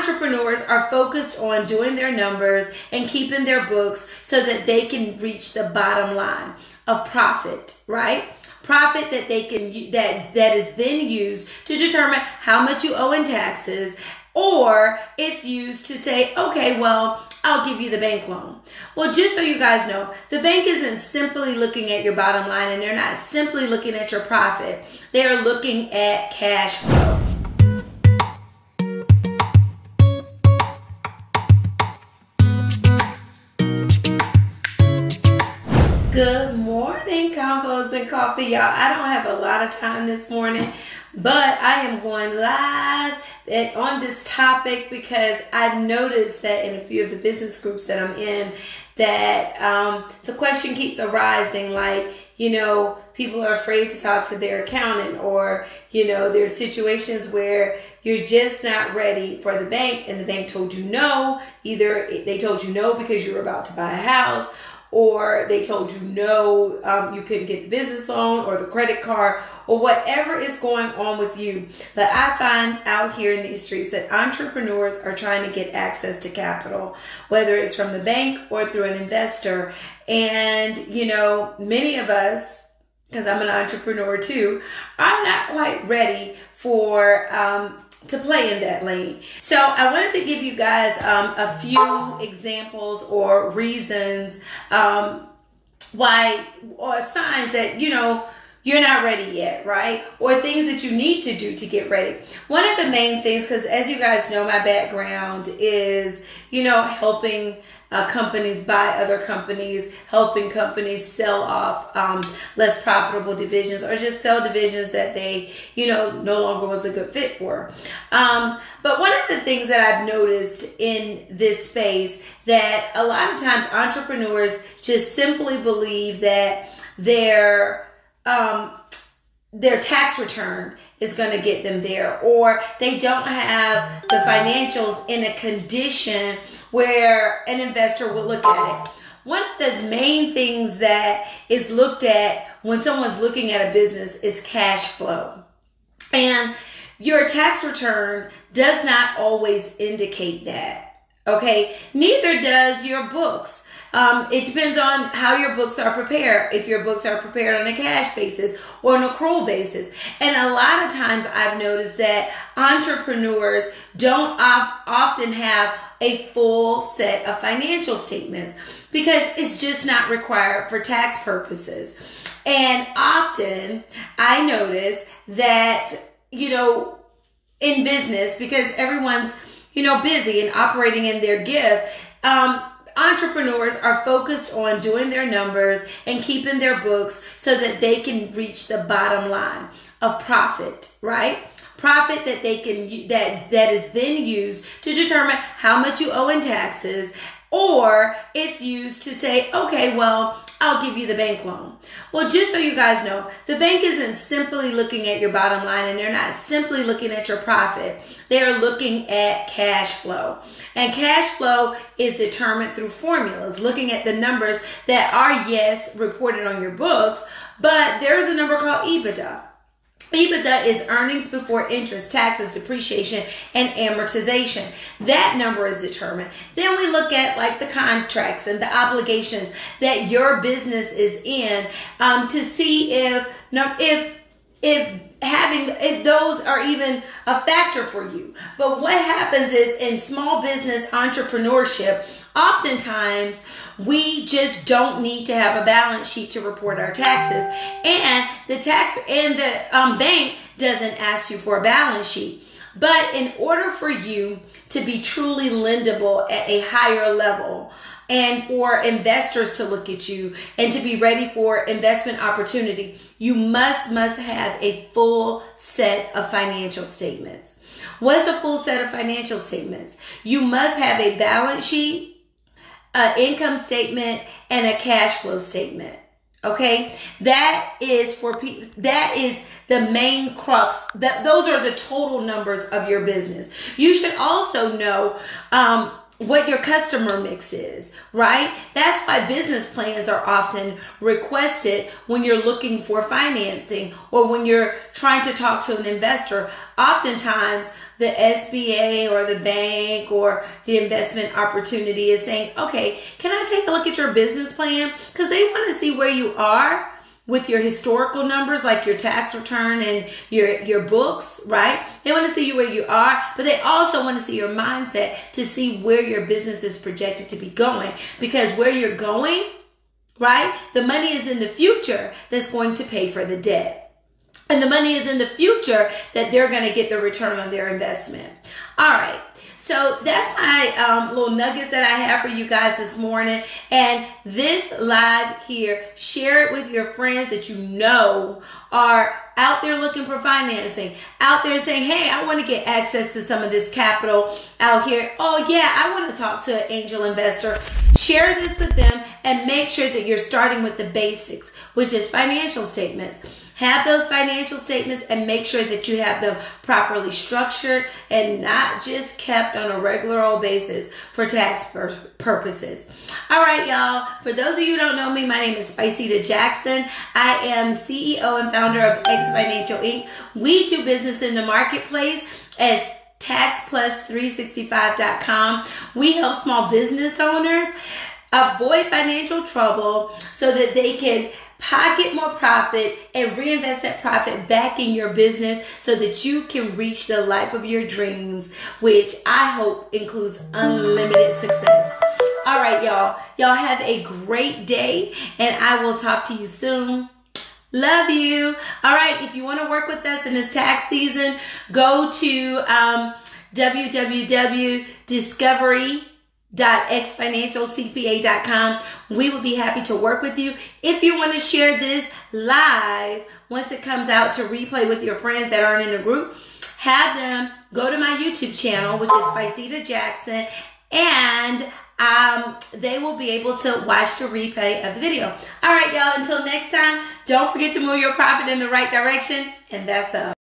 entrepreneurs are focused on doing their numbers and keeping their books so that they can reach the bottom line of profit, right? Profit that they can that is then used to determine how much you owe in taxes, or it's used to say, okay, well, I'll give you the bank loan. Well, just so you guys know, the bank isn't simply looking at your bottom line, and they're not simply looking at your profit. They're looking at cash flow. Good morning, Combos and Coffee, y'all. I don't have a lot of time this morning, but I am going live on this topic because I've noticed that in a few of the business groups that I'm in, that the question keeps arising, like, people are afraid to talk to their accountant, or, there's situations where you're just not ready for the bank and the bank told you no. Either they told you no because you were about to buy a house, or they told you no, you couldn't get the business loan or the credit card, or whatever is going on with you. But I find out here in these streets that entrepreneurs are trying to get access to capital, whether it's from the bank or through an investor. And, many of us, because I'm an entrepreneur too, are not quite ready for to play in that lane. So I wanted to give you guys a few examples or reasons why, or signs that, you're not ready yet, right? Or things that you need to do to get ready. One of the main things, because as you guys know, my background is, helping companies buy other companies, helping companies sell off less profitable divisions, or just sell divisions that they, no longer was a good fit for. But one of the things that I've noticed in this space, that a lot of times entrepreneurs just simply believe that their tax return is going to get them there, or they don't have the financials in a condition where an investor will look at it. One of the main things that is looked at when someone's looking at a business is cash flow. And your tax return does not always indicate that, okay? Neither does your books. It depends on how your books are prepared. If your books are prepared on a cash basis or an accrual basis. And a lot of times I've noticed that entrepreneurs don't often have a full set of financial statements because it's just not required for tax purposes. And often I notice that, in business, because everyone's, busy and operating in their gift, entrepreneurs are focused on doing their numbers and keeping their books so that they can reach the bottom line of profit, right? Profit that they can that is then used to determine how much you owe in taxes, or it's used to say, okay, well, I'll give you the bank loan. Well, just so you guys know, the bank isn't simply looking at your bottom line, and they're not simply looking at your profit. They're looking at cash flow. And cash flow is determined through formulas, looking at the numbers that are, yes, reported on your books, but there's a number called EBITDA. EBITDA is earnings before interest, taxes, depreciation, and amortization. That number is determined. Then we look at like the contracts and the obligations that your business is in to see if those are even a factor for you. But what happens is in small business entrepreneurship, oftentimes we just don't need to have a balance sheet to report our taxes, and the bank doesn't ask you for a balance sheet. But in order for you to be truly lendable at a higher level, and for investors to look at you and to be ready for investment opportunity, you must have a full set of financial statements. What's a full set of financial statements? You must have a balance sheet, an income statement, and a cash flow statement. Okay, that is for people. That is the main crux. Those are the total numbers of your business. You should also know what your customer mix is, right? That's why business plans are often requested when you're looking for financing or when you're trying to talk to an investor. Oftentimes, the SBA or the bank or the investment opportunity is saying, okay, can I take a look at your business plan? Because they want to see where you are with your historical numbers, like your tax return and your books, right? They want to see where you are, but they also want to see your mindset to see where your business is projected to be going. Because where you're going, right, the money is in the future that's going to pay for the debt. And the money is in the future that they're going to get the return on their investment. All right. So that's my little nuggets that I have for you guys this morning. And this live here, share it with your friends that you know are out there looking for financing, out there saying, hey, I want to get access to some of this capital out here. Oh yeah, I want to talk to an angel investor. Share this with them and make sure that you're starting with the basics, which is financial statements. Have those financial statements and make sure that you have them properly structured and not just kept on a regular old basis for tax purposes. All right, y'all. For those of you who don't know me, my name is Spicita Jackson. I am CEO and founder of X Financial Inc. We do business in the marketplace as TaxPlus365.com. We help small business owners avoid financial trouble so that they can pocket more profit and reinvest that profit back in your business so that you can reach the life of your dreams, which I hope includes unlimited success. All right, y'all. Y'all have a great day, and I will talk to you soon. Love you. All right, if you want to work with us in this tax season, go to www.discovery.xfinancialcpa.com. We will be happy to work with you. If you want to share this live, once it comes out to replay with your friends that aren't in the group, have them go to my YouTube channel, which is Spicita Jackson, and they will be able to watch the replay of the video. All right, y'all, until next time, don't forget to move your profit in the right direction, and that's all.